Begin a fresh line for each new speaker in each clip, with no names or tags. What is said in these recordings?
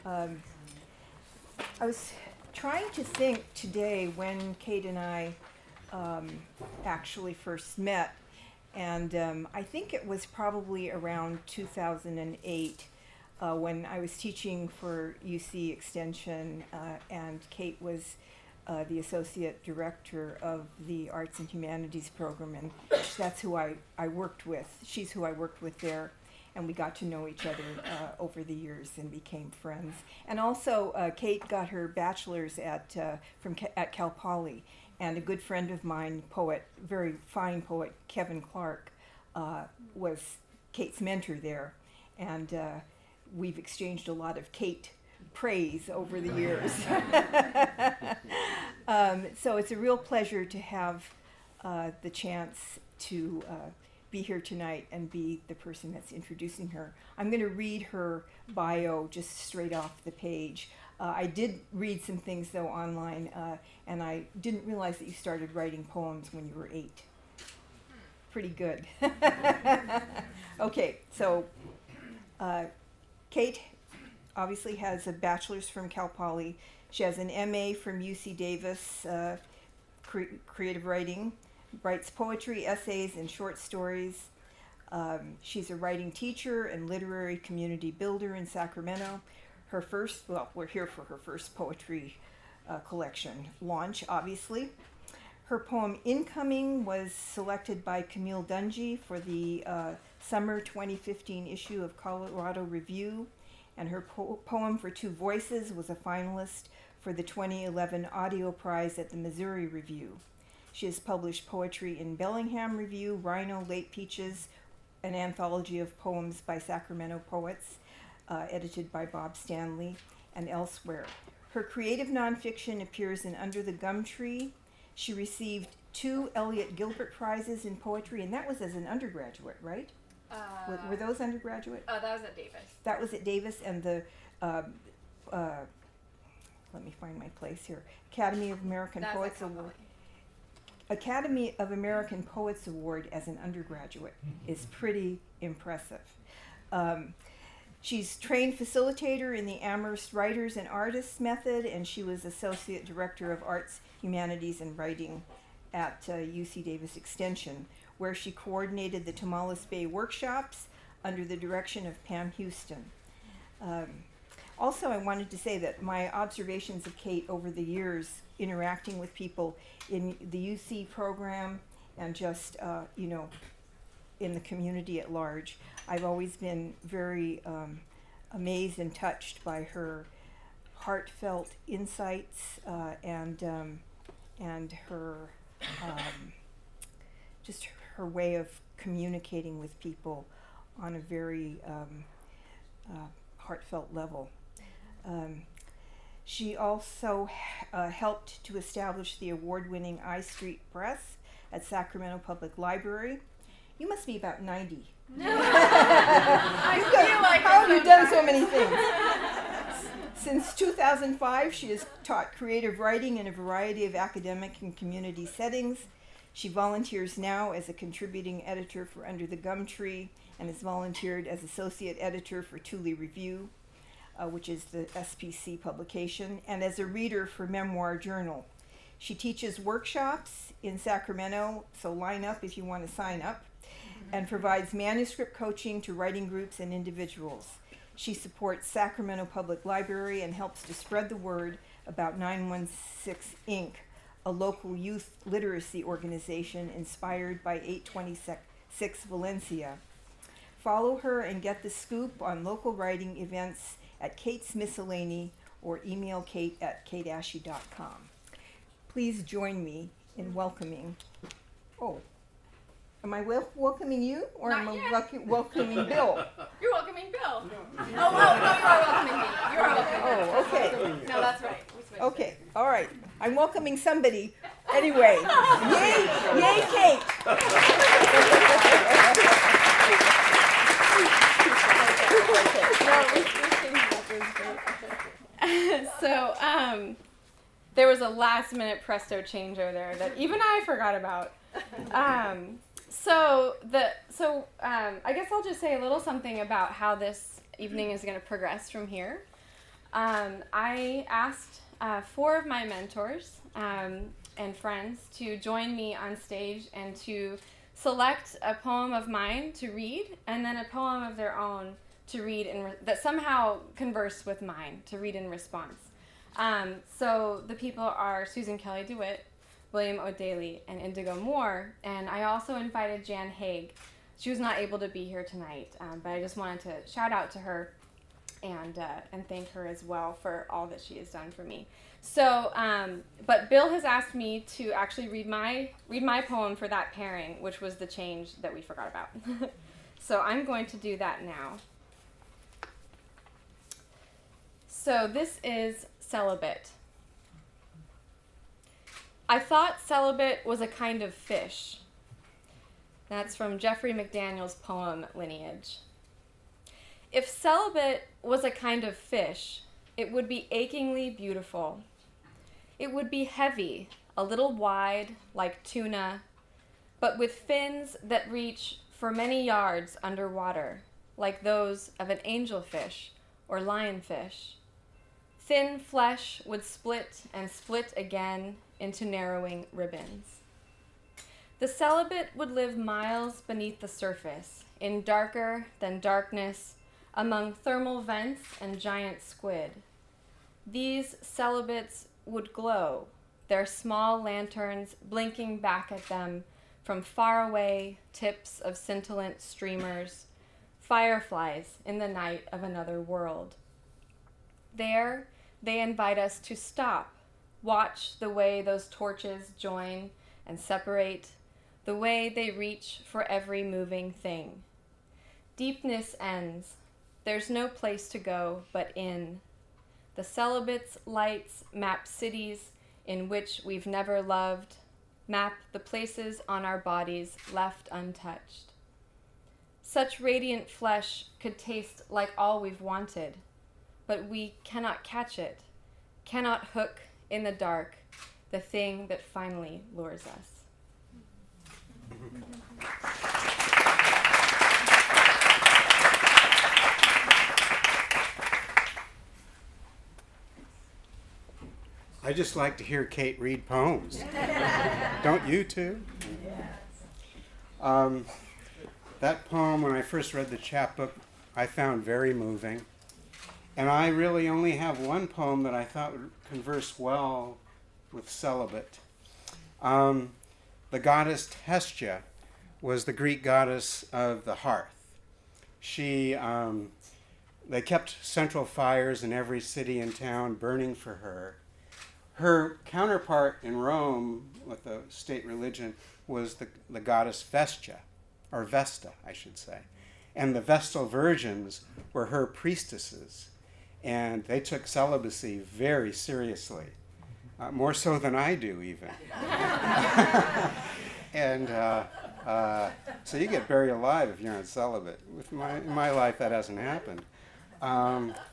I was trying to think today when Kate and I actually first met, and I think it was probably around 2008 when I was teaching for UC Extension, and Kate was the associate director of the Arts and Humanities program, and that's who I worked with. She's who I worked with there, and we got to know each other over the years and became friends. And also, Kate got her bachelor's at Cal Poly, and a good friend of mine, poet, very fine poet, Kevin Clark, was Kate's mentor there, and we've exchanged a lot of Kate praise over the years. So it's a real pleasure to have the chance to be here tonight and be the person that's introducing her. I'm going to read her bio just straight off the page. I did read some things though online, and I didn't realize that you started writing poems when you were 8. Pretty good. Okay, so Kate obviously has a bachelor's from Cal Poly. She has an MA from UC Davis, creative writing, writes poetry, essays, and short stories. She's a writing teacher and literary community builder in Sacramento. We're here for her first poetry collection launch, obviously. Her poem Incoming was selected by Camille Dungy for the summer 2015 issue of Colorado Review, and her poem For Two Voices was a finalist for the 2011 Audio Prize at the Missouri Review. She has published poetry in Bellingham Review, Rhino, Late Peaches, an anthology of poems by Sacramento poets, edited by Bob Stanley, and elsewhere. Her creative nonfiction appears in Under the Gum Tree. She received 2 Elliott Gilbert Prizes in poetry, and that was as an undergraduate, right? Were those undergraduate?
That was at Davis.
That was at Davis, and the, let me find my place here, Academy of American Poets Award. Academy of American Poets Award as an undergraduate is pretty impressive. She's trained facilitator in the Amherst Writers and Artists Method, and she was Associate Director of Arts, Humanities, and Writing at UC Davis Extension, where she coordinated the Tomales Bay workshops under the direction of Pam Houston. Also, I wanted to say that my observations of Kate over the years, interacting with people in the UC program and just, in the community at large, I've always been very amazed and touched by her heartfelt insights and her just her way of communicating with people on a very heartfelt level. She also helped to establish the award-winning I Street Press at Sacramento Public Library. You must be about 90.
No. I feel like
how have you done so many things? Since 2005, she has taught creative writing in a variety of academic and community settings. She volunteers now as a contributing editor for Under the Gum Tree and has volunteered as associate editor for Thule Review, which is the SPC publication, and as a reader for Memoir Journal. She teaches workshops in Sacramento, so line up if you want to sign up, and provides manuscript coaching to writing groups and individuals. She supports Sacramento Public Library and helps to spread the word about 916 Inc., a local youth literacy organization inspired by 826 Valencia. Follow her and get the scoop on local writing events at Kate's Miscellany or email Kate at kateasche.com. Please join me in welcoming, am I welcoming you or
Not
am I
yet.
welcoming Bill?
You're welcoming Bill. No, you are welcoming me. You are welcoming me.
Oh, okay.
No, that's right. We switched
Okay,
it.
all right. I'm welcoming somebody. Anyway, yay, Kate.
So, there was a last minute presto changeover there that even I forgot about. I guess I'll just say a little something about how this evening is going to progress from here. I asked 4 of my mentors and friends to join me on stage and to select a poem of mine to read, and then a poem of their own to read that somehow converse with mine, to read in response. So the people are Susan Kelly-DeWitt, William O'Daly, and Indigo Moore, and I also invited Jan Haig. She was not able to be here tonight, but I just wanted to shout out to her and thank her as well for all that she has done for me. So, but Bill has asked me to actually read my poem for that pairing, which was the change that we forgot about. So I'm going to do that now. So this is Celibate. I thought celibate was a kind of fish. That's from Jeffrey McDaniel's poem, Lineage. If celibate was a kind of fish, it would be achingly beautiful. It would be heavy, a little wide, like tuna, but with fins that reach for many yards underwater, like those of an angelfish or lionfish. Thin flesh would split and split again into narrowing ribbons. The celibate would live miles beneath the surface, in darker than darkness, among thermal vents and giant squid. These celibates would glow, their small lanterns blinking back at them from faraway tips of scintillant streamers, fireflies in the night of another world. There, they invite us to stop, watch the way those torches join and separate, the way they reach for every moving thing. Deepness ends. There's no place to go but in. The celibate's lights map cities in which we've never loved, map the places on our bodies left untouched. Such radiant flesh could taste like all we've wanted, but we cannot catch it, cannot hook in the dark the thing that finally lures us.
I just like to hear Kate read poems. Don't you too? That poem, when I first read the chapbook, I found very moving. And I really only have one poem that I thought would converse well with celibate. The goddess Asche was the Greek goddess of the hearth. They kept central fires in every city and town burning for her. Her counterpart in Rome, with the state religion, was the goddess Vestia, or Vesta, I should say. And the Vestal virgins were her priestesses. And they took celibacy very seriously, more so than I do even. And so you get buried alive if you're not celibate. In my life, that hasn't happened,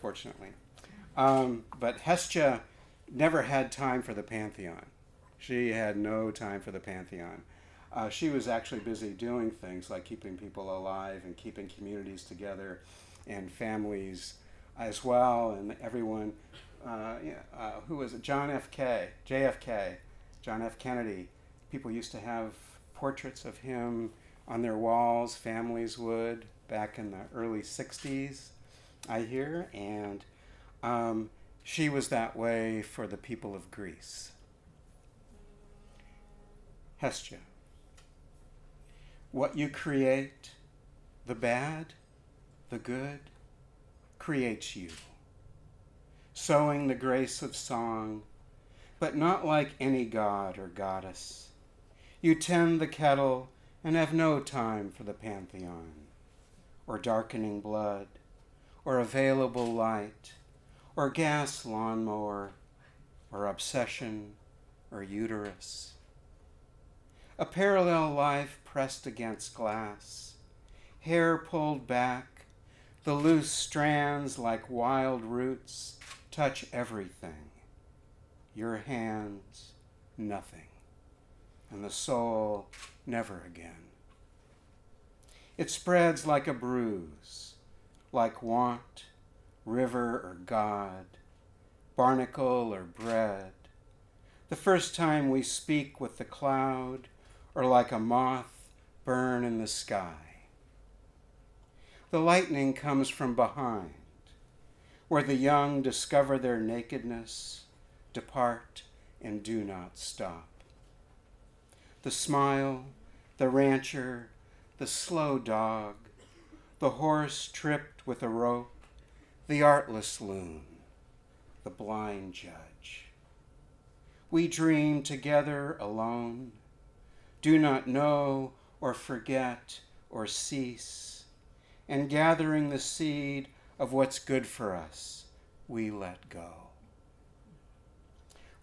fortunately. But Hestia never had time for the Pantheon. She had no time for the Pantheon. She was actually busy doing things like keeping people alive and keeping communities together and families as well, and everyone, who was it? JFK, John F. Kennedy. People used to have portraits of him on their walls, families would, back in the early 60s, I hear, and she was that way for the people of Greece. Hestia. What you create, the bad, the good, creates you. Sowing the grace of song, but not like any god or goddess. You tend the kettle and have no time for the Pantheon, or darkening blood, or available light, or gas lawnmower, or obsession, or uterus. A parallel life pressed against glass, hair pulled back, the loose strands like wild roots touch everything. Your hands, nothing, and the soul, never again. It spreads like a bruise, like want, river, or God, barnacle or bread. The first time we speak with the cloud, or like a moth burn in the sky. The lightning comes from behind, where the young discover their nakedness, depart, and do not stop. The smile, the rancher, the slow dog, the horse tripped with a rope, the artless loon, the blind judge. We dream together alone, do not know or forget or cease, and gathering the seed of what's good for us, we let go.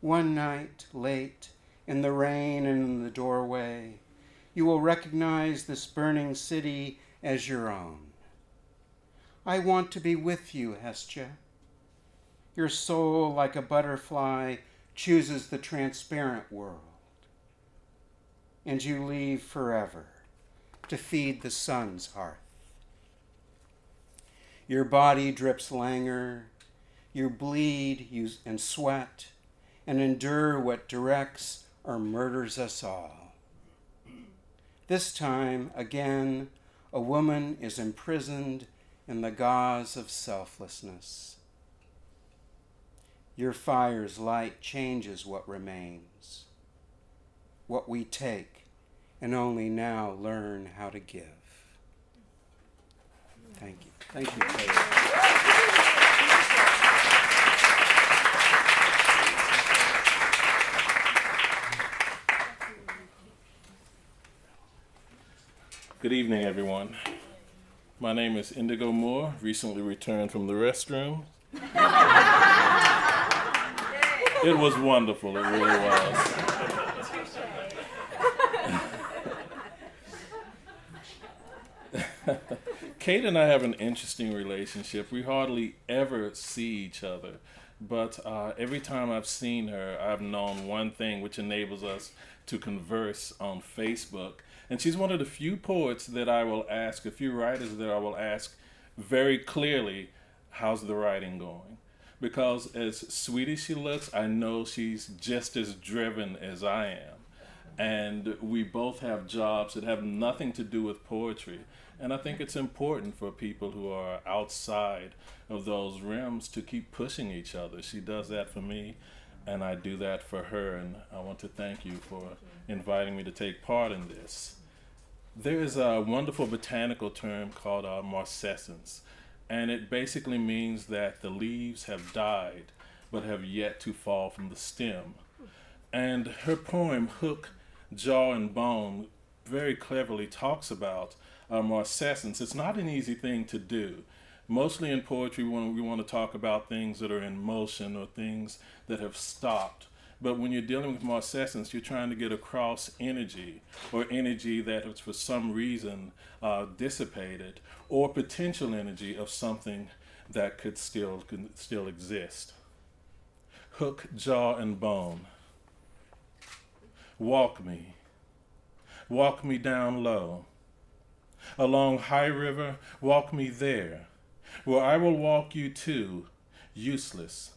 One night, late, in the rain and in the doorway, you will recognize this burning city as your own. I want to be with you, Asche. Your soul, like a butterfly, chooses the transparent world. And you leave forever to feed the sun's hearth. Your body drips languor, you bleed and sweat, and endure what directs or murders us all. This time, again, a woman is imprisoned in the gauze of selflessness. Your fire's light changes what remains, what we take, and only now learn how to give. Thank you. Thank you, Kate.
Good evening, everyone. My name is Indigo Moore, recently returned from the restroom. It was wonderful, it really was. Kate and I have an interesting relationship. We hardly ever see each other, but every time I've seen her, I've known one thing which enables us to converse on Facebook. And she's one of the few poets that I will ask, a few writers that I will ask very clearly, how's the writing going? Because as sweet as she looks, I know she's just as driven as I am. And we both have jobs that have nothing to do with poetry. And I think it's important for people who are outside of those realms to keep pushing each other. She does that for me, and I do that for her. And I want to thank you for inviting me to take part in this. There is a wonderful botanical term called marcescence, and it basically means that the leaves have died but have yet to fall from the stem. And her poem, Hook, Jaw, and Bone, very cleverly talks about marcescence. It's not an easy thing to do. Mostly in poetry, we want to talk about things that are in motion or things that have stopped. But when you're dealing with marcescence, you're trying to get across energy, or energy that was for some reason dissipated, or potential energy of something that could still exist. Hook, jaw, and bone. Walk me down low. Along High River, walk me there, where I will walk you to, useless,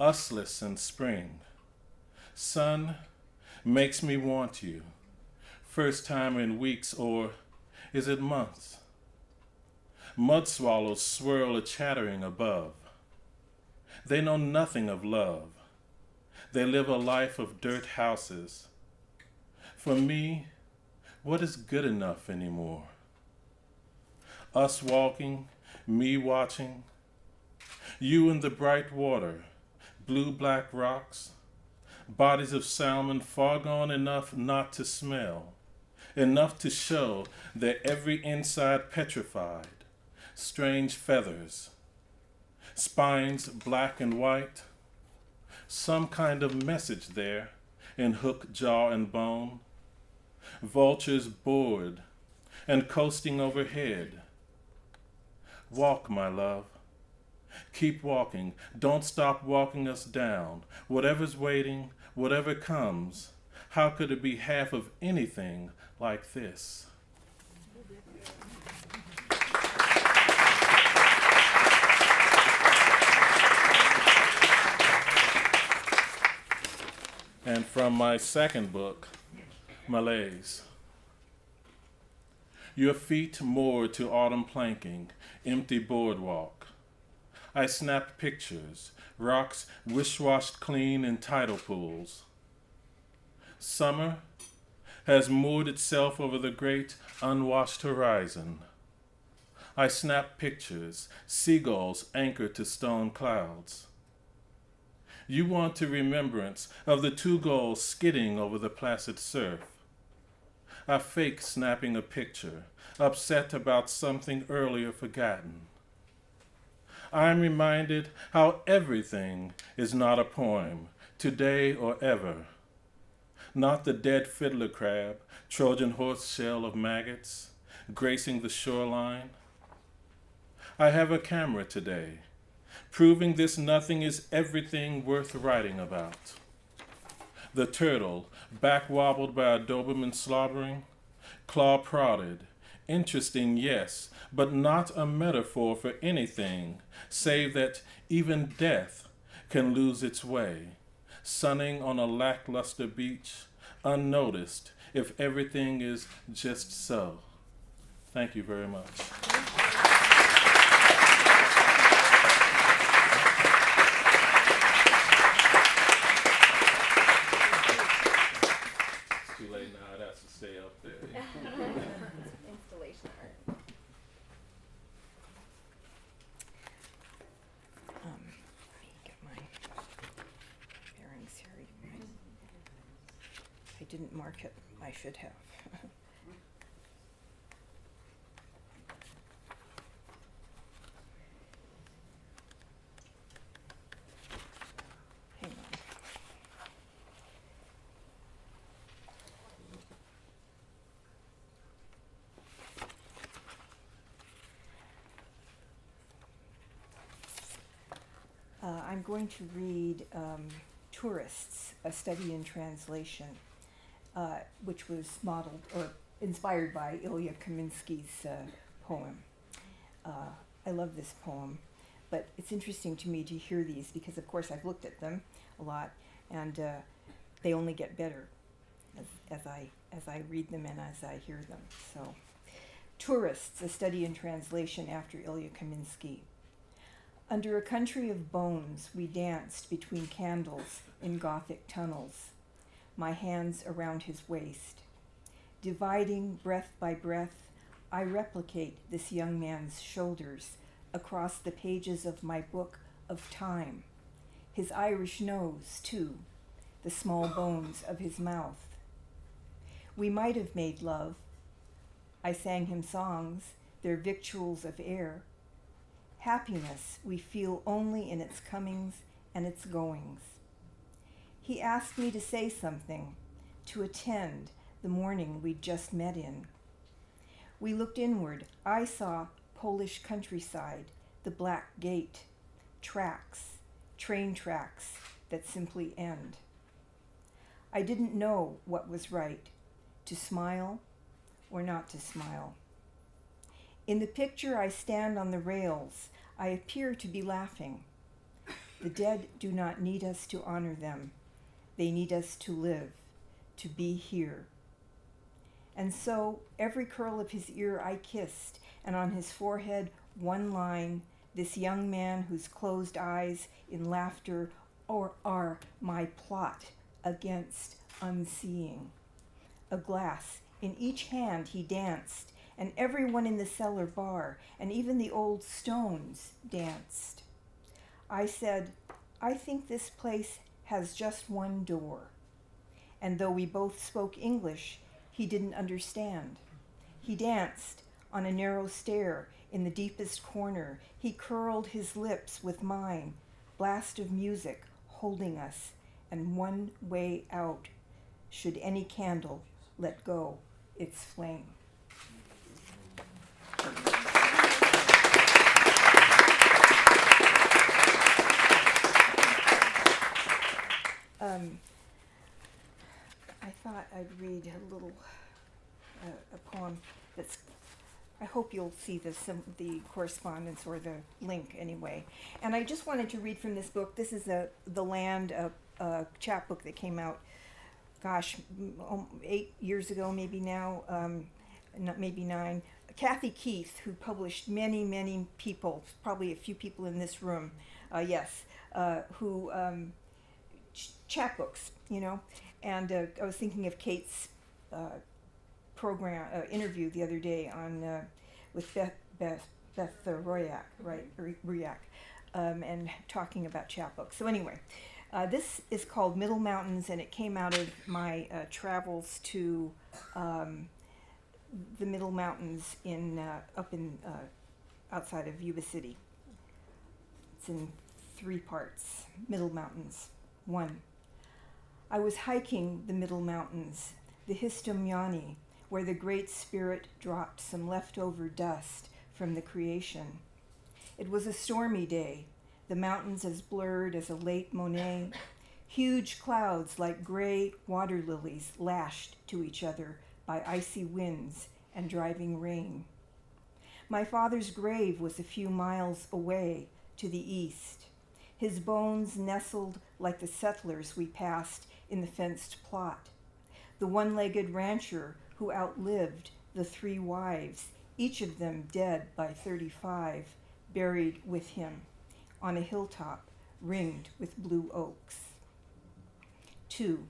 usless in spring. Sun makes me want you, first time in weeks, or is it months? Mud swallows swirl a chattering above. They know nothing of love. They live a life of dirt houses. For me, what is good enough anymore? Us walking, me watching, you in the bright water, blue-black rocks, bodies of salmon far gone enough not to smell, enough to show their every inside petrified, strange feathers, spines black and white, some kind of message there in hook, jaw, and bone, vultures bored and coasting overhead. Walk, my love. Keep walking. Don't stop walking us down. Whatever's waiting, whatever comes, how could it be half of anything like this? and from my second book, Malaise. Your feet moored to autumn planking, empty boardwalk. I snapped pictures, rocks wish-washed clean in tidal pools. Summer has moored itself over the great unwashed horizon. I snapped pictures, seagulls anchored to stone clouds. You want to remembrance of the two gulls skidding over the placid surf. I fake snapping a picture, upset about something earlier forgotten. I'm reminded how everything is not a poem, today or ever. Not the dead fiddler crab, Trojan horse shell of maggots, gracing the shoreline. I have a camera today, proving this nothing is everything worth writing about. The turtle, back wobbled by a Doberman slobbering, claw prodded, interesting, yes, but not a metaphor for anything, save that even death can lose its way, sunning on a lackluster beach, unnoticed if everything is just so. Thank you very much. It's too late now, it has to stay up there.
Installation art.
Let me get my bearings here. I didn't mark it. I should have. Hang on. I'm going to read Tourists, A Study in Translation, which was modeled or inspired by Ilya Kaminsky's poem. I love this poem, but it's interesting to me to hear these because, of course, I've looked at them a lot, and they only get better as I read them and as I hear them. So, Tourists, A Study in Translation after Ilya Kaminsky. Under a country of bones, we danced between candles in Gothic tunnels, my hands around his waist. Dividing breath by breath, I replicate this young man's shoulders across the pages of my book of time. His Irish nose, too, the small bones of his mouth. We might have made love. I sang him songs, their victuals of air. Happiness we feel only in its comings and its goings. He asked me to say something, to attend the morning we'd just met in. We looked inward. I saw Polish countryside, the black gate, tracks, train tracks that simply end. I didn't know what was right, to smile or not to smile. In the picture, I stand on the rails. I appear to be laughing. The dead do not need us to honor them. They need us to live, to be here. And so, every curl of his ear I kissed, and on his forehead one line, this young man whose closed eyes in laughter are my plot against unseeing. A glass in each hand he danced, and everyone in the cellar bar, and even the old stones, danced. I said, I think this place has just one door. And though we both spoke English, he didn't understand. He danced on a narrow stair in the deepest corner. He curled his lips with mine, blast of music holding us, and one way out, should any candle let go its flame. I thought I'd read a little a poem that's. I hope you'll see the correspondence or the link anyway. And I just wanted to read from this book. This is The Land, a chapbook that came out 8 years ago, maybe now, maybe 9, Kathy Keith, who published many people, probably a few people in this room, who chapbooks, and I was thinking of Kate's program interview the other day on with Beth Royak, Royak, and talking about chapbooks. So anyway, this is called Middle Mountains, and it came out of my travels to the Middle Mountains outside of Yuba City. It's in 3 parts. Middle Mountains. 1. I was hiking the Middle Mountains, the Histomyani, where the Great Spirit dropped some leftover dust from the creation. It was a stormy day, the mountains as blurred as a late Monet. Huge clouds like gray water lilies lashed to each other by icy winds and driving rain. My father's grave was a few miles away to the east. His bones nestled like the settlers we passed in the fenced plot. The one-legged rancher who outlived the 3 wives, each of them dead by 35, buried with him on a hilltop ringed with blue oaks. 2.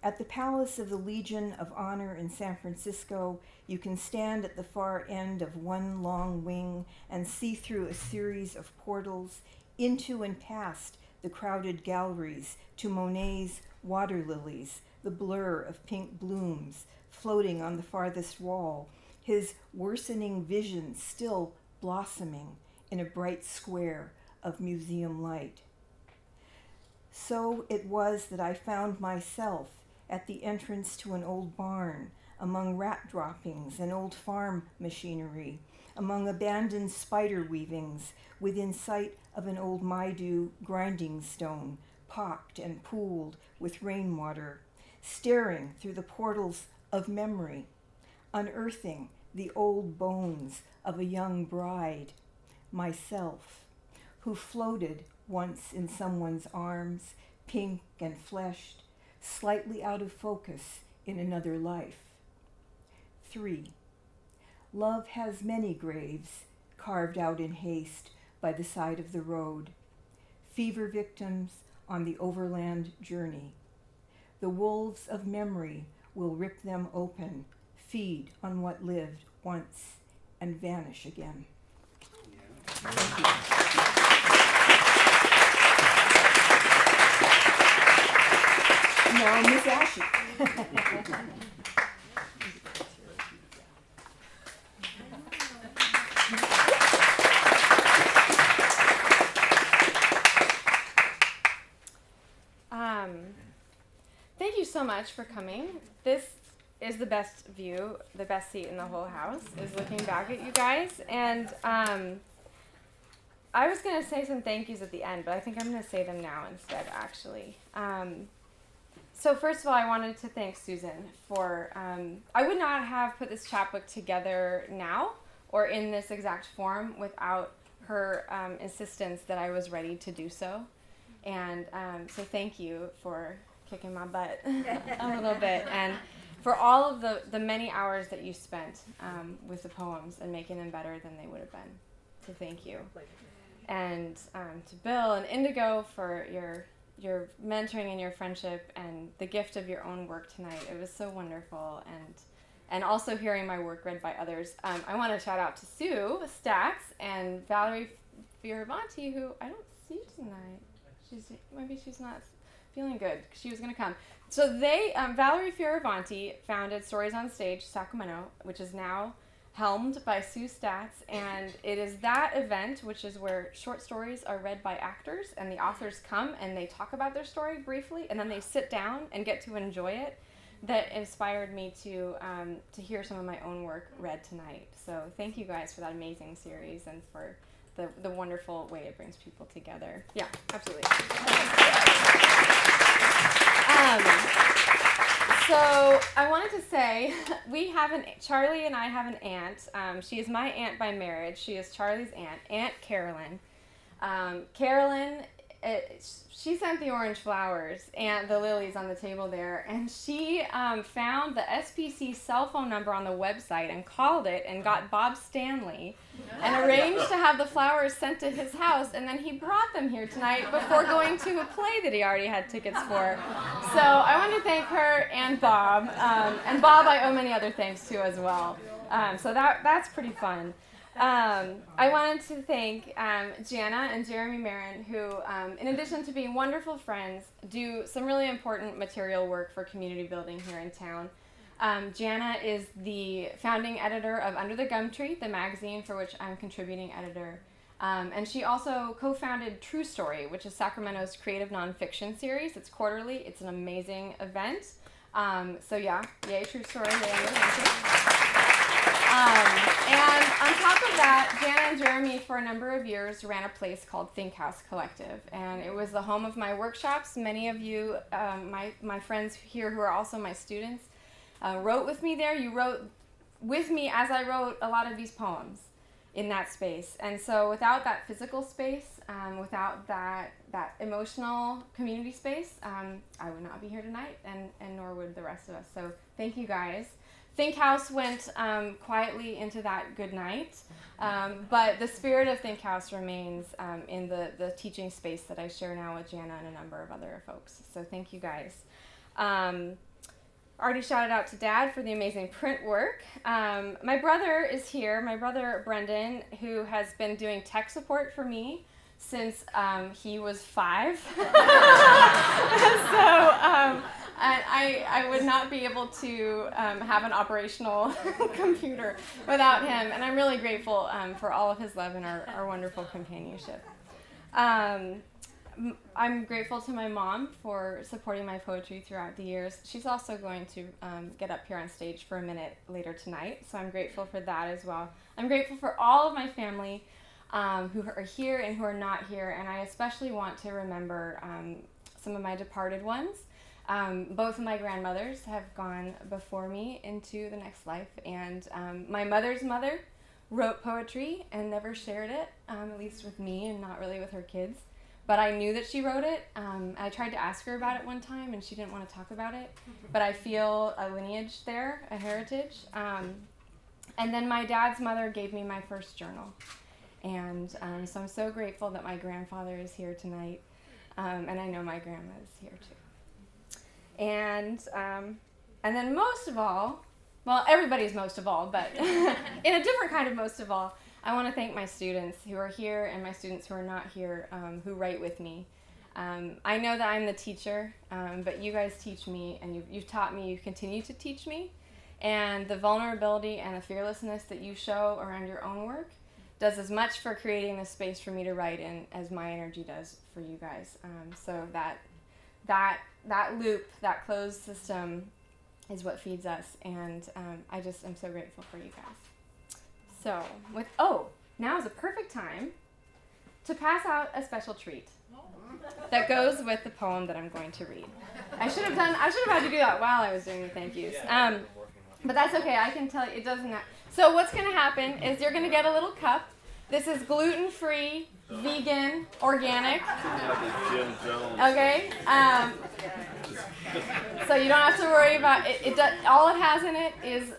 At the Palace of the Legion of Honor in San Francisco, you can stand at the far end of one long wing and see through a series of portals into and past the crowded galleries to Monet's water lilies, the blur of pink blooms floating on the farthest wall, his worsening vision still blossoming in a bright square of museum light. So it was that I found myself at the entrance to an old barn, among rat droppings and old farm machinery, among abandoned spider weavings, within sight of an old Maidu grinding stone, pocked and pooled with rainwater, staring through the portals of memory, unearthing the old bones of a young bride, myself, who floated once in someone's arms, pink and fleshed, slightly out of focus in another life. 3. Love has many graves, carved out in haste by the side of the road. Fever victims on the overland journey. The wolves of memory will rip them open, feed on what lived once, and vanish again. Thank you. Now, Miss Asche.
Thank you so much for coming. This is the best view, the best seat in the whole house, is looking back at you guys. And I was going to say some thank yous at the end, but I think I'm going to say them now instead, actually. So first of all, I wanted to thank Susan for, I would not have put this chapbook together now or in this exact form without her insistence that I was ready to do so. And so thank you for kicking my butt a little bit, and for all of the many hours that you spent with the poems and making them better than they would have been. So thank you. And to Bill and Indigo for your mentoring and your friendship and the gift of your own work tonight. It was so wonderful, and also hearing my work read by others. I want to shout out to Sue Stats and Valerie Fioravanti, who I don't see tonight. Maybe she's not feeling good because she was going to come. So they, Valerie Fioravanti founded Stories on Stage Sacramento, which is now helmed by Sue Stats, and it is that event, which is where short stories are read by actors, and the authors come and they talk about their story briefly, and then they sit down and get to enjoy it, that inspired me to hear some of my own work read tonight. So thank you guys for that amazing series and for the wonderful way it brings people together. Yeah, absolutely. So I wanted to say, Charlie and I have an aunt. She is my aunt by marriage. She is Charlie's aunt, Aunt Carolyn. Carolyn she sent the orange flowers and the lilies on the table there, and she found the SPC cell phone number on the website and called it and got Bob Stanley and arranged to have the flowers sent to his house, and then he brought them here tonight before going to a play that he already had tickets for. So I want to thank her and Bob, and Bob I owe many other thanks to as well. So that's pretty fun. I wanted to thank Jana and Jeremy Marin, who, in addition to being wonderful friends, do some really important material work for community building here in town. Jana is the founding editor of Under the Gum Tree, the magazine for which I'm contributing editor. And she also co-founded True Story, which is Sacramento's creative nonfiction series. It's quarterly. It's an amazing event. So yeah, yay True Story, yay Under the Gum Tree. And on top of that, Jana and Jeremy, for a number of years, ran a place called Think House Collective. And it was the home of my workshops. Many of you, my friends here who are also my students, wrote with me there. You wrote with me as I wrote a lot of these poems in that space. And so without that physical space, without that emotional community space, I would not be here tonight, and nor would the rest of us. So thank you guys. Think House went quietly into that good night, but the spirit of Think House remains in the teaching space that I share now with Jana and a number of other folks. So thank you guys. Already shouted out to Dad for the amazing print work. My brother is here, my brother Brendan, who has been doing tech support for me since he was 5. So I would not be able to have an operational computer without him, and I'm really grateful for all of his love and our wonderful companionship. I'm grateful to my mom for supporting my poetry throughout the years. She's also going to get up here on stage for a minute later tonight, so I'm grateful for that as well. I'm grateful for all of my family who are here and who are not here, and I especially want to remember some of my departed ones. Both of my grandmothers have gone before me into the next life, and my mother's mother wrote poetry and never shared it, at least with me and not really with her kids. But I knew that she wrote it. I tried to ask her about it one time, and she didn't want to talk about it. But I feel a lineage there, a heritage. And then my dad's mother gave me my first journal. And so I'm so grateful that my grandfather is here tonight. And I know my grandma is here too. And then most of all, well, everybody's most of all, but in a different kind of most of all, I want to thank my students who are here and my students who are not here, who write with me. I know that I'm the teacher, but you guys teach me, and you've taught me, you continue to teach me. And the vulnerability and the fearlessness that you show around your own work does as much for creating the space for me to write in as my energy does for you guys. So that loop, that closed system is what feeds us, and I just am so grateful for you guys. So, now is a perfect time to pass out a special treat that goes with the poem that I'm going to read. I should have had to do that while I was doing the thank yous. But that's okay, I can tell you, it doesn't matter. So what's going to happen is you're going to get a little cup. This is gluten-free, vegan, organic. Okay? So you don't have to worry about it. All it has in it is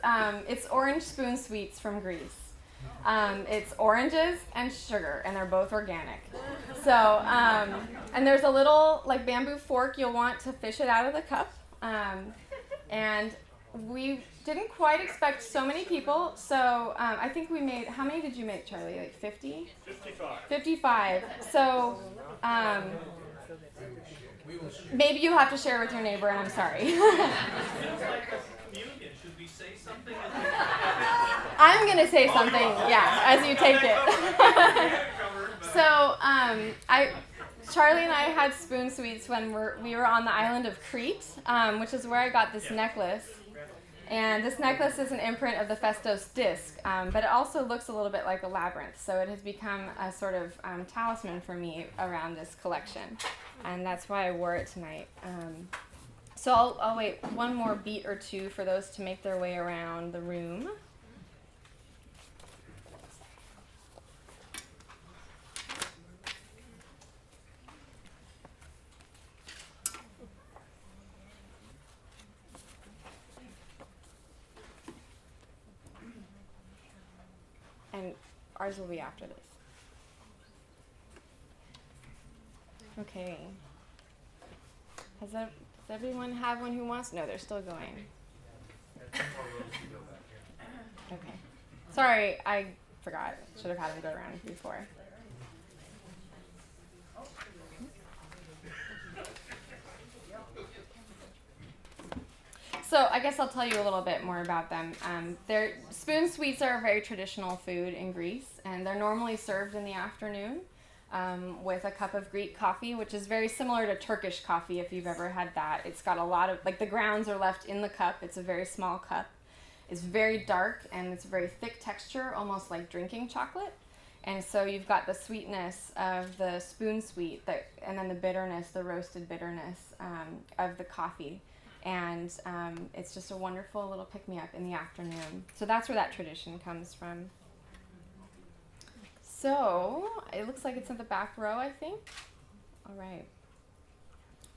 it's orange spoon sweets from Greece. It's oranges and sugar, and they're both organic. So, and there's a little like bamboo fork you'll want to fish it out of the cup. And we didn't quite expect so many people, so I think we made, how many did you make, Charlie? Like 50? 55. So, maybe you'll have to share with your neighbor, and I'm sorry.
Should we say something?
I'm going to say something, yeah, as you take it. So, Charlie and I had spoon sweets when we were on the island of Crete, which is where I got this necklace. And this necklace is an imprint of the Festos disc, but it also looks a little bit like a labyrinth, so it has become a sort of talisman for me around this collection, and that's why I wore it tonight. So I'll wait one more beat or two for those to make their way around the room. Ours will be after this. Okay. Does everyone have one who wants? No, they're still going. Okay. Sorry, I forgot. Should have had them go around before. So I guess I'll tell you a little bit more about them. Their spoon sweets are a very traditional food in Greece, and they're normally served in the afternoon with a cup of Greek coffee, which is very similar to Turkish coffee if you've ever had that. It's got a lot of, like the grounds are left in the cup. It's a very small cup. It's very dark, and it's a very thick texture, almost like drinking chocolate. And so you've got the sweetness of the spoon sweet, and then the bitterness, the roasted bitterness of the coffee. And it's just a wonderful little pick-me-up in the afternoon. So that's where that tradition comes from. So it looks like it's in the back row, I think. All right.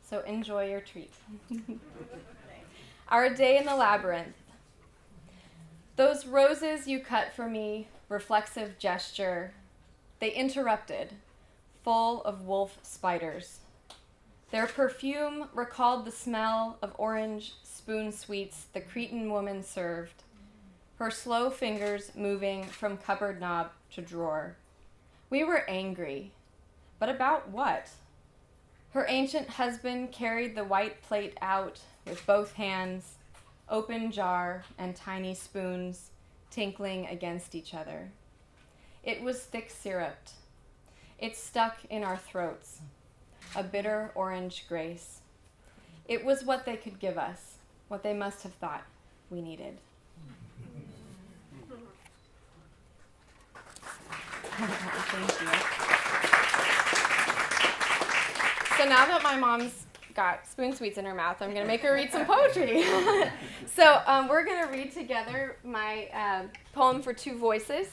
So enjoy your treat. Our day in the labyrinth. Those roses you cut for me, reflexive gesture, they interrupted, full of wolf spiders. Their perfume recalled the smell of orange spoon sweets the Cretan woman served, her slow fingers moving from cupboard knob to drawer. We were angry, but about what? Her ancient husband carried the white plate out with both hands, open jar and tiny spoons tinkling against each other. It was thick syruped. It stuck in our throats. A bitter orange grace. It was what they could give us, what they must have thought we needed. Thank you. So now that my mom's got spoon sweets in her mouth, I'm going to make her read some poetry. So we're going to read together my poem for two voices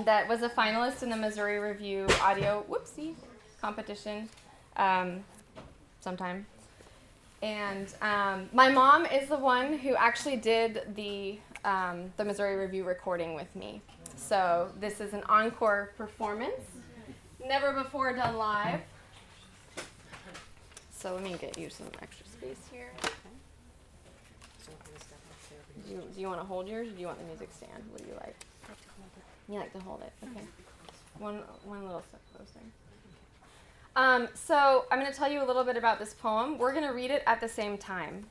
that was a finalist in the Missouri Review audio competition sometime. And my mom is the one who actually did the Missouri Review recording with me. So this is an encore performance, never before done live. So let me get you some extra space here. Do you want to hold yours, or do you want the music stand? What do you like? You like to hold it, okay. One little step closer. So I'm going to tell you a little bit about this poem. We're going to read it at the same time.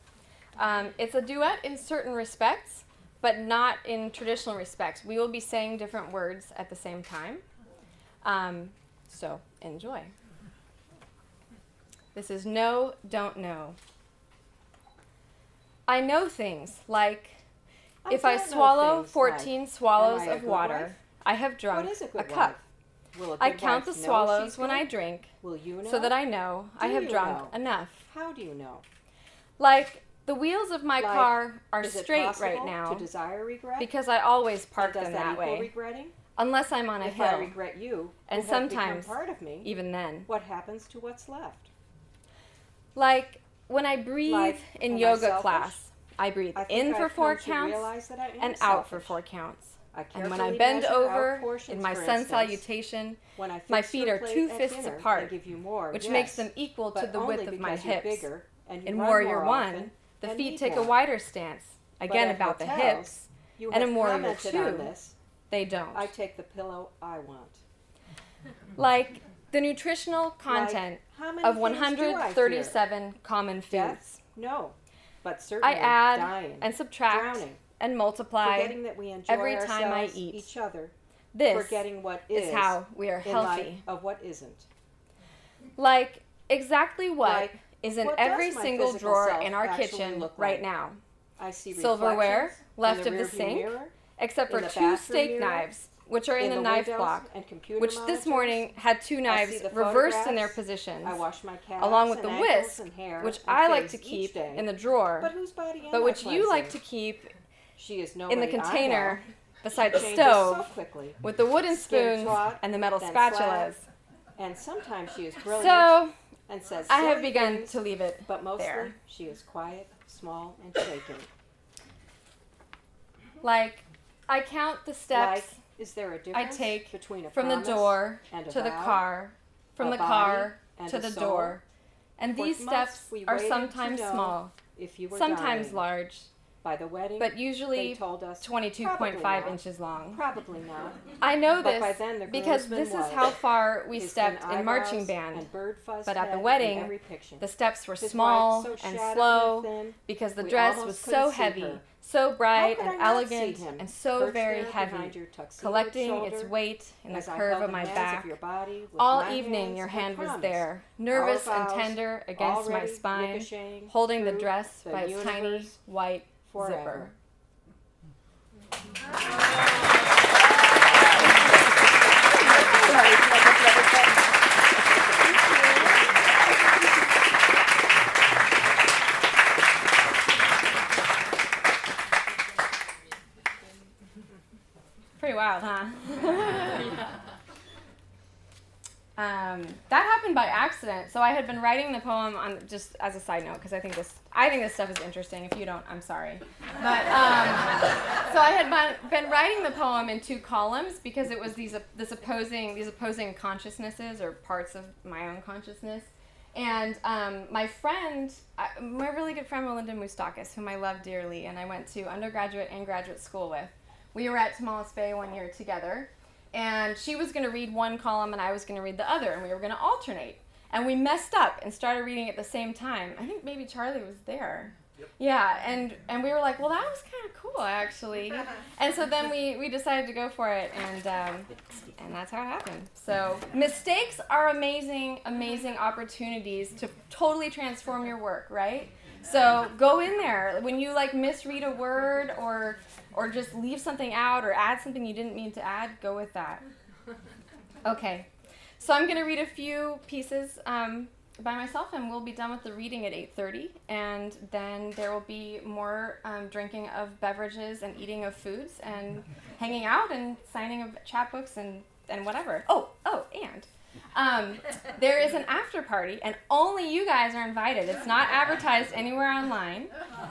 It's a duet in certain respects, but not in traditional respects. We will be saying different words at the same time. So enjoy. This is No, Don't Know. I know things like, if I swallow 14 swallows of water, I have drunk a cup. I count the swallows when I drink,
Will you know?
so that I know I have drunk enough.
How do you know?
Like, the wheels of my car are
Is it
straight
possible
right now
to desire regret?
because I always park
Does
them
that
that
equal
way,
regretting?
unless I'm on a
If I
hill.
regret you,
And
who have become
sometimes,
part of me,
even then.
what happens to what's left?
Like, when I breathe
Like,
in
am I
yoga
selfish?
class, I breathe
I think
in for
I've
4
come to
counts
realize that I am
and out for
selfish.
4 counts.
I
And when
carefully
I bend
measure out
over
portions,
in my
for
sun
instance,
salutation,
when I
my
fix
feet
your
are
plate
2
at
fists
dinner
apart,
and give you more,
which
yes,
makes them equal to
but
the
only
width of my
because you're
hips.
bigger and you
In
run
Warrior
more
1,
often
the
and
feet
need
take
more.
a wider stance,
But
again
at
about the
hotels,
hips,
you
and in
have
Warrior
commented
2,
on this.
they don't.
I take the pillow I want.
Like the nutritional content
How many
of
things do I fear?
137 common foods.
Death? No, but
I
certainly
add
dying,
and subtract
drowning,
and multiply.
forgetting that we enjoy
every time I
ourselves,
eat.
each other,
This
forgetting what
is how we are
in light
healthy.
of what isn't.
Like exactly what
Like,
is in
what does
every
my
single
physical
drawer
self
in our
actually
kitchen
look
right
like?
now.
I see
Silverware
reflections
left
in
of the
rearview
sink,
mirror,
except for
in the
2
bathroom
steak
mirror,
knives, which are in the knife
windows
block,
and computer
which
monitors.
this morning had 2 knives
the
reversed in their
photographs.
positions,
I wash my calves
along with
and
the
ankles
whisk,
and hair
which
and
I like to
face
keep
each day.
in the drawer,
But whose body am
but
I
which you like to
cleansing?
keep
She is
in the
nobody I
container
know.
beside the
Changes
stove
so quickly.
with the wooden
Skin
spoons
taut,
and the metal
then
spatulas.
slack, and sometimes she is brilliant
So
and says
I have
silly
begun
things,
to leave it
but mostly
there.
she is quiet, small, and shaken.
Like, I count the steps
Like, Is there a
I
difference
take
between a
from the
promise
door
and a
to the
vow,
car, from
a
the
body
car
and
to
a
the
soul?
door. And
For
these
months
steps
we
are
waited to
sometimes
know
small,
if you were
sometimes
dying.
large,
By the wedding,
but
they
usually
told us
22.5
probably
inches long.
Probably not.
I know
But
this
by then the
because
groomsman
this is
was.
how far we
His
stepped
thin
in marching
eyebrows
band.
and bird-fuzzed
But at the
head in
wedding,
every picture.
the steps were
His
small
wife so
and
shadowed
slow
and thin,
because the
we
dress
almost
was
couldn't
so
see
heavy,
her.
so bright
How could
and
I not see
elegant
him,
and so
perched
very
there
heavy,
behind your tuxedoed
collecting its
shoulder,
weight in the
as I
curve
held
of
the
my
hands
back.
of your body with
All
my
evening
hands
your
and
hand was
promised,
there, nervous
our
and
vows
tender against my
already
spine,
ricocheting
holding the
through
dress
the
by its tiny
universe
white
forever.
zipper. Pretty wild, huh? That happened by accident. So I had been writing the poem on, just as a side note, because I think this stuff is interesting. If you don't, I'm sorry. But so I had been writing the poem in 2 columns because it was these opposing consciousnesses or parts of my own consciousness. And my really good friend Melinda Moustakis, whom I love dearly, and I went to undergraduate and graduate school with. We were at Tomales Bay one year together, and she was going to read one column and I was going to read the other, and we were going to alternate. And we messed up and started reading at the same time. I think maybe Charlie was there. Yep. Yeah, and we were like, well, that was kind of cool, actually. And so then we decided to go for it, and that's how it happened. So mistakes are amazing, amazing opportunities to totally transform your work, right? So go in there. When you misread a word or just leave something out or add something you didn't mean to add, go with that. Okay. So I'm going to read a few pieces by myself, and we'll be done with the reading at 8:30, and then there will be more drinking of beverages and eating of foods and hanging out and signing of chapbooks and whatever. And there is an after party, and only you guys are invited. It's not advertised anywhere online,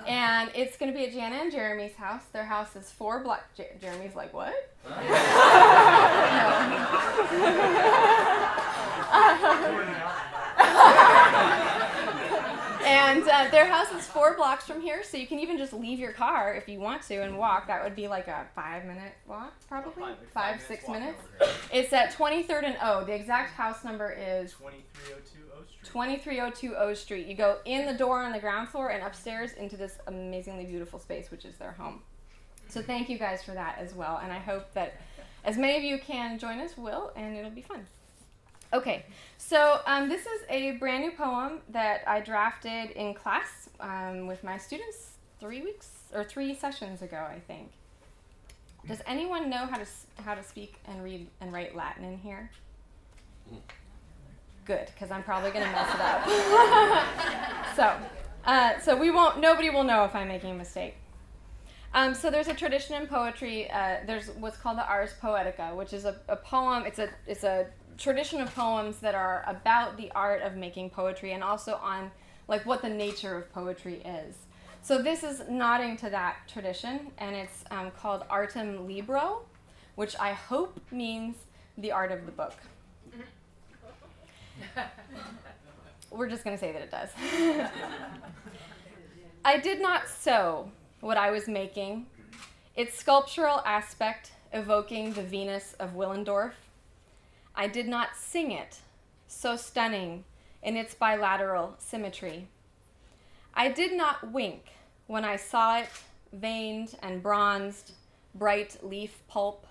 and it's going to be at Jana and Jeremy's house. Their house is 4 blocks. Jeremy's like, what? And their house is 4 blocks from here, so you can even just leave your car if you want to and walk. That would be like a 5-minute walk, probably. 5-6 minutes. It's at 23rd and O. The exact house number is
2302 O Street.
2302 O Street. You go in the door on the ground floor and upstairs into this amazingly beautiful space, which is their home. So thank you guys for that as well, and I hope that as many of you can join us will, and it'll be fun. Okay, so this is a brand new poem that I drafted in class with my students 3 sessions ago, I think. Does anyone know how to speak and read and write Latin in here? Good, because I'm probably going to mess it up. So nobody will know if I'm making a mistake. So there's a tradition in poetry. There's what's called the Ars Poetica, which is a poem. It's a tradition of poems that are about the art of making poetry and also on what the nature of poetry is. So this is nodding to that tradition, and it's called Artem Libro, which I hope means the art of the book. We're just going to say that it does. I did not sew what I was making, its sculptural aspect evoking the Venus of Willendorf. I did not sing it, so stunning in its bilateral symmetry. I did not wink when I saw it, veined and bronzed, bright leaf pulp.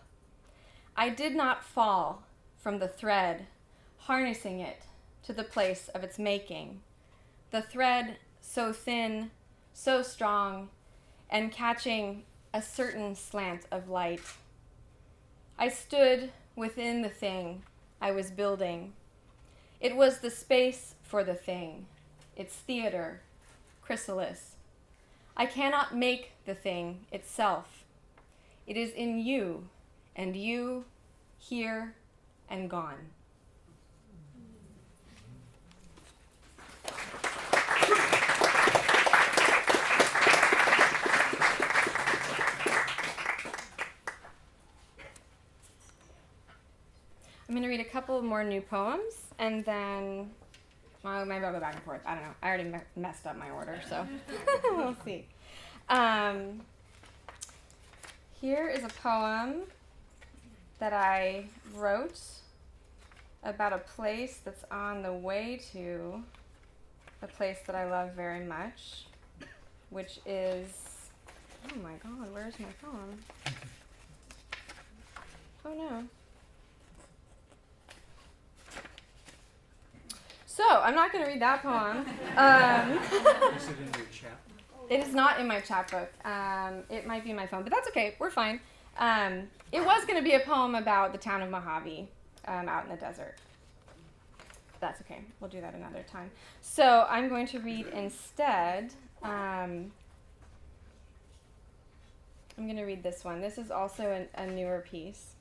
I did not fall from the thread, harnessing it to the place of its making. The thread so thin, so strong, and catching a certain slant of light. I stood within the thing I was building. It was the space for the thing, its theater, chrysalis. I cannot make the thing itself. It is in you, and you, here, and gone. more new poems, and then, well, maybe I'll go back and forth. I don't know. I already messed up my order, so we'll see. Here is a poem that I wrote about a place that's on the way to a place that I love very much, which is, oh my God, where's my poem? Oh no. So, I'm not going to read that poem.
Is it in your chapbook?
It is not in my chapbook. It might be in my phone, but that's okay. We're fine. It was going to be a poem about the town of Mojave out in the desert. That's okay. We'll do that another time. So, I'm going to read instead. I'm going to read this one. This is also a newer piece.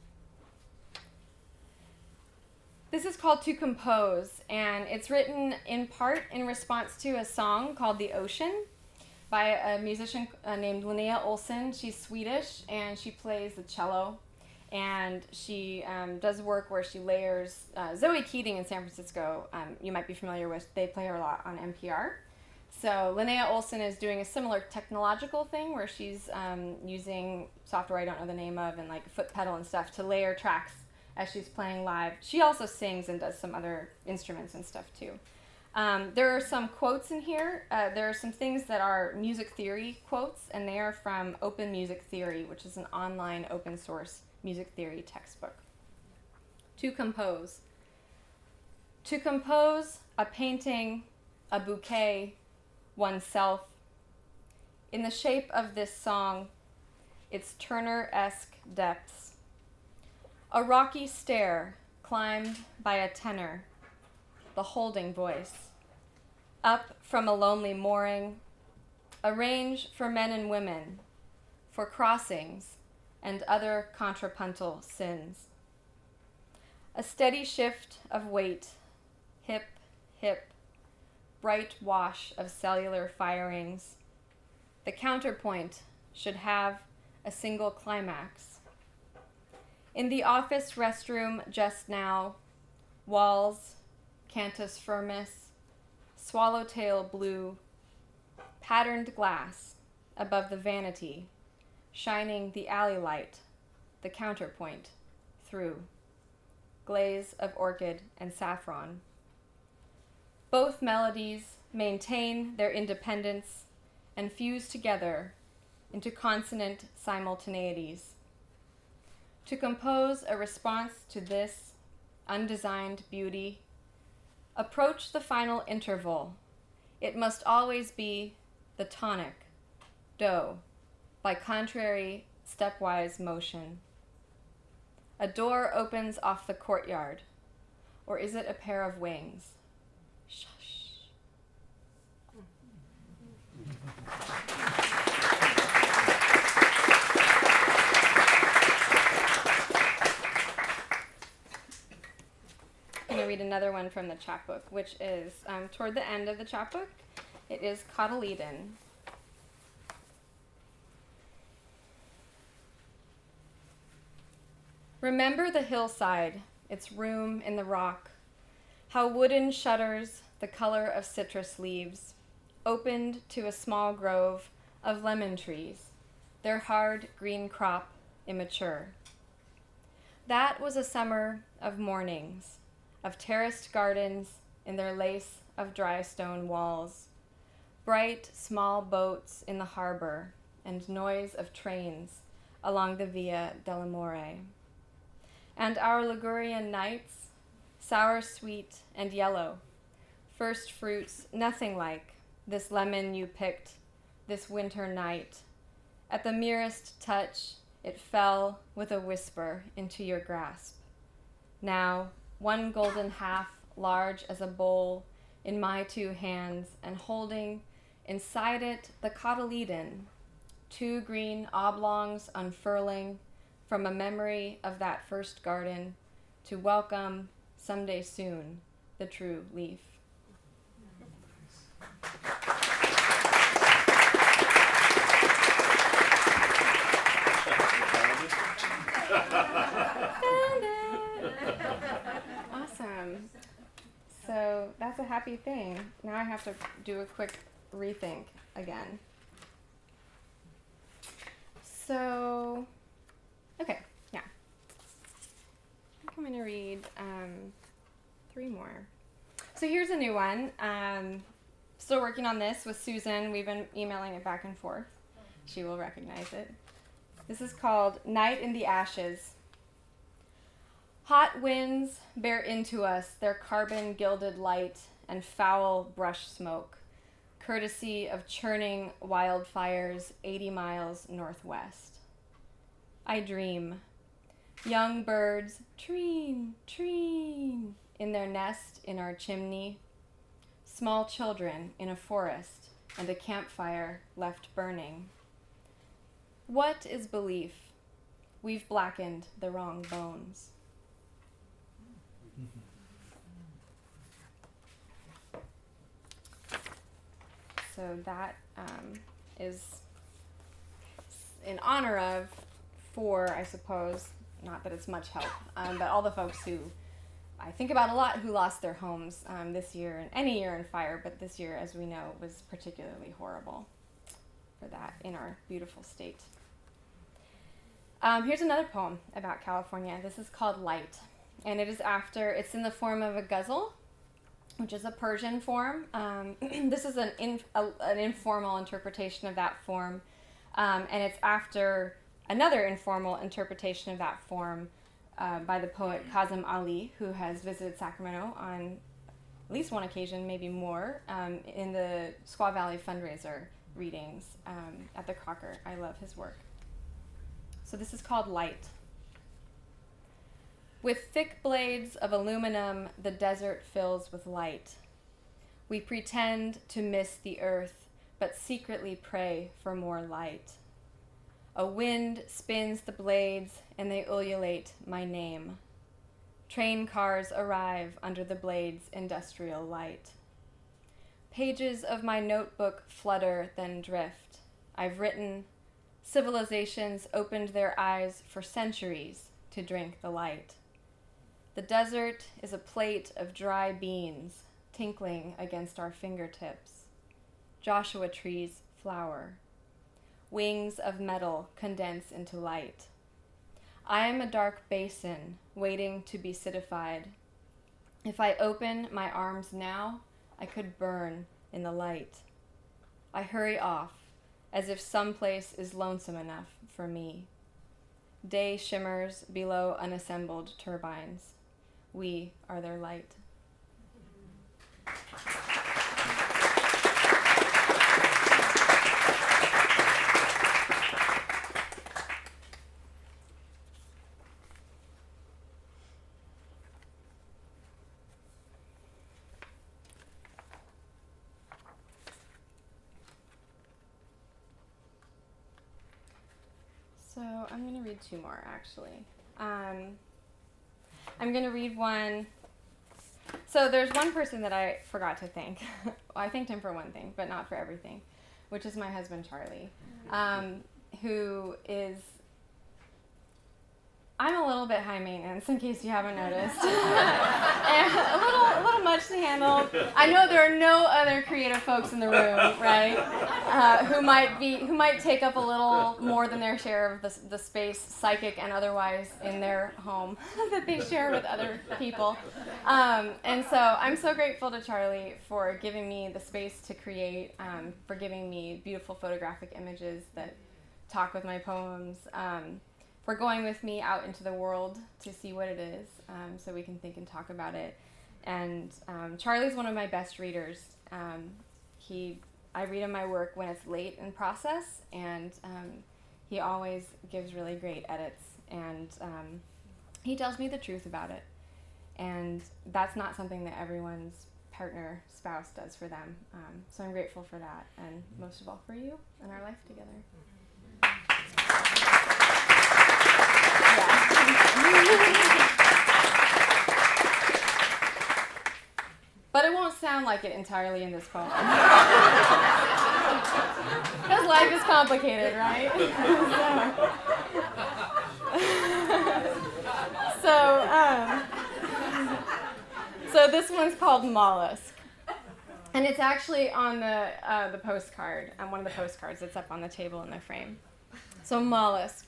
This is called To Compose, and it's written in part in response to a song called The Ocean by a musician named Linnea Olsson. She's Swedish, and she plays the cello, and she does work where she layers. Zoe Keating in San Francisco, you might be familiar with. They play her a lot on NPR. So Linnea Olsson is doing a similar technological thing where she's using software I don't know the name of and like foot pedal and stuff to layer tracks as she's playing live. She also sings and does some other instruments and stuff too. There are some quotes in here. There are some things that are music theory quotes, and they are from Open Music Theory, which is an online open source music theory textbook. To compose. To compose a painting, a bouquet, oneself. In the shape of this song, its Turner-esque depths. A rocky stair climbed by a tenor, the holding voice. Up from a lonely mooring, a range for men and women, for crossings and other contrapuntal sins. A steady shift of weight, hip, hip, bright wash of cellular firings. The counterpoint should have a single climax. In the office restroom just now, walls, cantus firmus, swallowtail blue, patterned glass above the vanity, shining the alley light, the counterpoint, through, glaze of orchid and saffron. Both melodies maintain their independence and fuse together into consonant simultaneities. To compose a response to this undesigned beauty, approach the final interval. It must always be the tonic, do, by contrary stepwise motion. A door opens off the courtyard, or is it a pair of wings? Shush. I'm going to read another one from the chapbook, which is toward the end of the chapbook. It is Cotyledon. Remember the hillside, its room in the rock, how wooden shutters, the color of citrus leaves, opened to a small grove of lemon trees, their hard green crop immature. That was a summer of mornings, of terraced gardens in their lace of dry stone walls, bright small boats in the harbor, and noise of trains along the Via dell'Amore. And our Ligurian nights, sour, sweet, and yellow, first fruits nothing like this lemon you picked this winter night. At the merest touch, it fell with a whisper into your grasp. Now, one golden half, large as a bowl, in my two hands, and holding inside it the cotyledon, two green oblongs unfurling from a memory of that first garden to welcome someday soon the true leaf. Awesome. thing. Now I have to do a quick rethink again. So, okay, yeah. I think I'm going to read 3 more. So here's a new one. Still working on this with Susan. We've been emailing it back and forth. She will recognize it. This is called Night in the Ashes. Hot winds bear into us their carbon-gilded light and foul brush smoke, courtesy of churning wildfires 80 miles northwest. I dream. Young birds treen, treen in their nest in our chimney. Small children in a forest and a campfire left burning. What is belief? We've blackened the wrong bones. So that is in honor of 4, I suppose, not that it's much help, but all the folks who I think about a lot who lost their homes this year and any year in fire, but this year, as we know, was particularly horrible for that in our beautiful state. Here's another poem about California. This is called Light, and it's in the form of a ghazal, which is a Persian form. This is an informal interpretation of that form, and it's after another informal interpretation of that form by the poet Kazim Ali, who has visited Sacramento on at least one occasion, maybe more, in the Squaw Valley fundraiser readings at the Crocker. I love his work. So this is called Light. With thick blades of aluminum, the desert fills with light. We pretend to miss the earth, but secretly pray for more light. A wind spins the blades, and they ululate my name. Train cars arrive under the blades' industrial light. Pages of my notebook flutter, then drift. I've written, civilizations opened their eyes for centuries to drink the light. The desert is a plate of dry beans tinkling against our fingertips. Joshua trees flower. Wings of metal condense into light. I am a dark basin waiting to be citified. If I open my arms now, I could burn in the light. I hurry off as if someplace is lonesome enough for me. Day shimmers below unassembled turbines. We are their light. So I'm going to read 2 more, actually. I'm going to read one. So there's one person that I forgot to thank. Well, I thanked him for one thing, but not for everything, which is my husband, Charlie, who is... I'm a little bit high maintenance, in case you haven't noticed. And a little much to handle. I know there are no other creative folks in the room, right? Who might take up a little more than their share of the space, psychic and otherwise, in their home that they share with other people. And so I'm so grateful to Charlie for giving me the space to create, for giving me beautiful photographic images that talk with my poems. For going with me out into the world to see what it is, so we can think and talk about it. And Charlie's one of my best readers. I read him my work when it's late in process, and he always gives really great edits, and he tells me the truth about it. And that's not something that everyone's partner, spouse does for them. So I'm grateful for that, and most of all for you and our life together. But it won't sound like it entirely in this poem. Because life is complicated, right? So this one's called Mollusk. And it's actually on the postcard, on one of the postcards that's up on the table in the frame. So mollusk.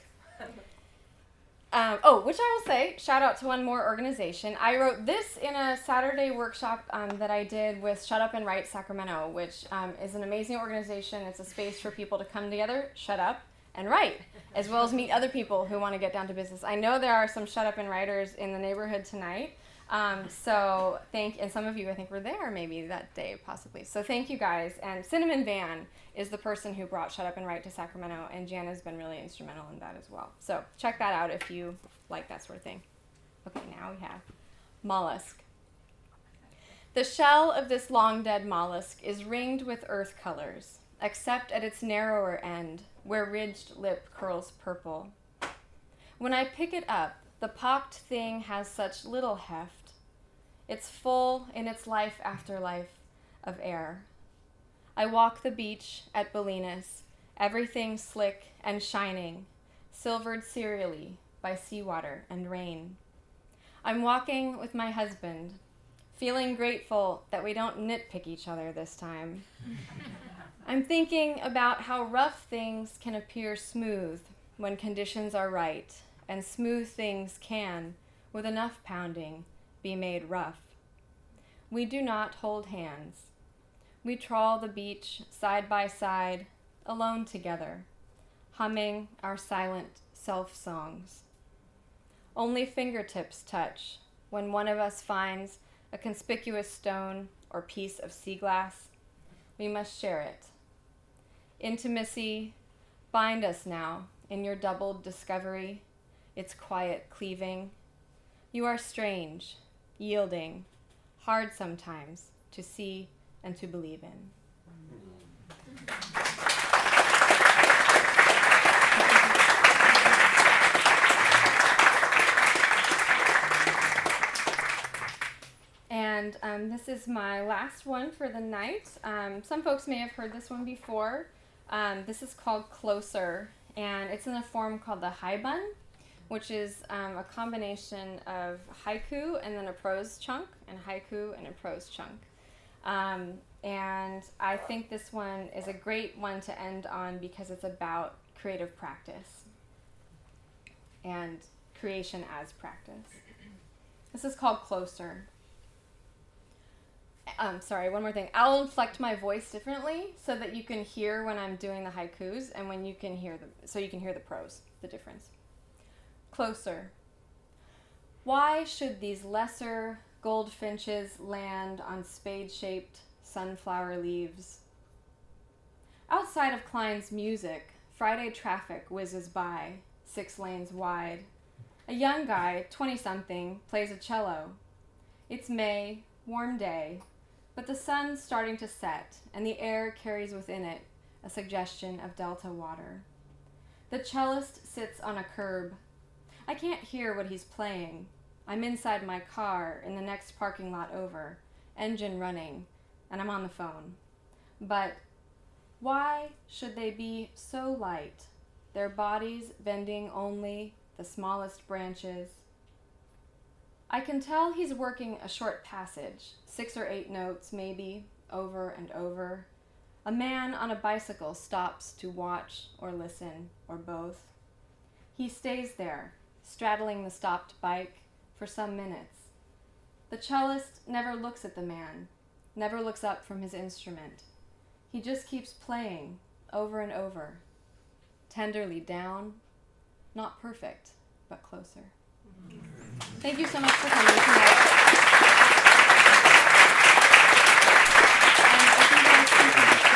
Which I will say, shout out to one more organization. I wrote this in a Saturday workshop that I did with Shut Up and Write Sacramento, which is an amazing organization. It's a space for people to come together, shut up, and write, as well as meet other people who want to get down to business. I know there are some shut up and writers in the neighborhood tonight. And some of you I think were there maybe that day possibly. So thank you guys. And Cinnamon Van is the person who brought Shut Up and Write to Sacramento, and Jana's been really instrumental in that as well. So check that out if you like that sort of thing. Okay, now we have mollusk. The shell of this long dead mollusk is ringed with earth colors, except at its narrower end, where ridged lip curls purple. When I pick it up, the pocked thing has such little heft. It's full in its life after life of air. I walk the beach at Bolinas, everything slick and shining, silvered serially by seawater and rain. I'm walking with my husband, feeling grateful that we don't nitpick each other this time. I'm thinking about how rough things can appear smooth when conditions are right, and smooth things can, with enough pounding, be made rough. We do not hold hands. We trawl the beach side by side, alone together, humming our silent self-songs. Only fingertips touch when one of us finds a conspicuous stone or piece of sea glass. We must share it. Intimacy, bind us now in your doubled discovery, its quiet cleaving. You are strange, yielding, hard sometimes to see and to believe in. And this is my last one for the night. Some folks may have heard this one before. This is called Closer, and it's in a form called the haibun, which is a combination of haiku and then a prose chunk, and haiku and a prose chunk. And I think this one is a great one to end on because it's about creative practice and creation as practice. This is called Closer. Sorry, one more thing. I'll inflect my voice differently so that you can hear when I'm doing the haikus and when you can hear so you can hear the prose, the difference. Closer. Why should these lesser goldfinches land on spade-shaped sunflower leaves? Outside of Klein's music, Friday traffic whizzes by, 6 lanes wide. A young guy, 20-something, plays a cello. It's May, warm day, but the sun's starting to set, and the air carries within it a suggestion of delta water. The cellist sits on a curb. I can't hear what he's playing. I'm inside my car in the next parking lot over, engine running, and I'm on the phone. But why should they be so light, their bodies bending only the smallest branches? I can tell he's working a short passage, 6 or 8 notes maybe, over and over. A man on a bicycle stops to watch or listen, or both. He stays there, straddling the stopped bike, for some minutes. The cellist never looks at the man, never looks up from his instrument. He just keeps playing, over and over, tenderly down, not perfect, but closer. Thank you so much for coming tonight. And if you guys can come up here.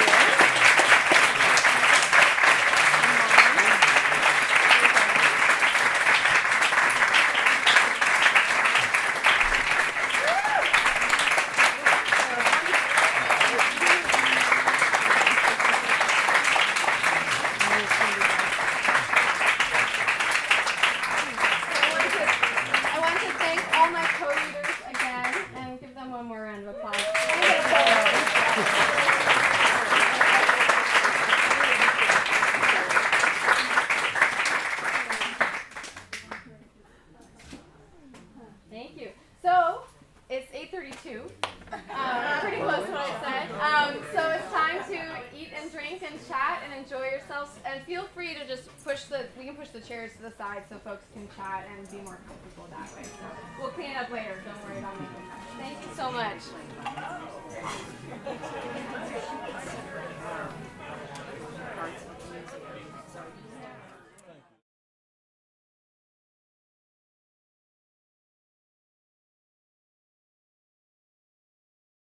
I want to thank all my co-readers. 8:32. Pretty close to what I said. So it's time to eat and drink and chat and enjoy yourselves. And feel free to just we can push the chairs to the side so folks can chat and be more comfortable that way. So we'll clean it up later. Don't worry about me. Thank you so much.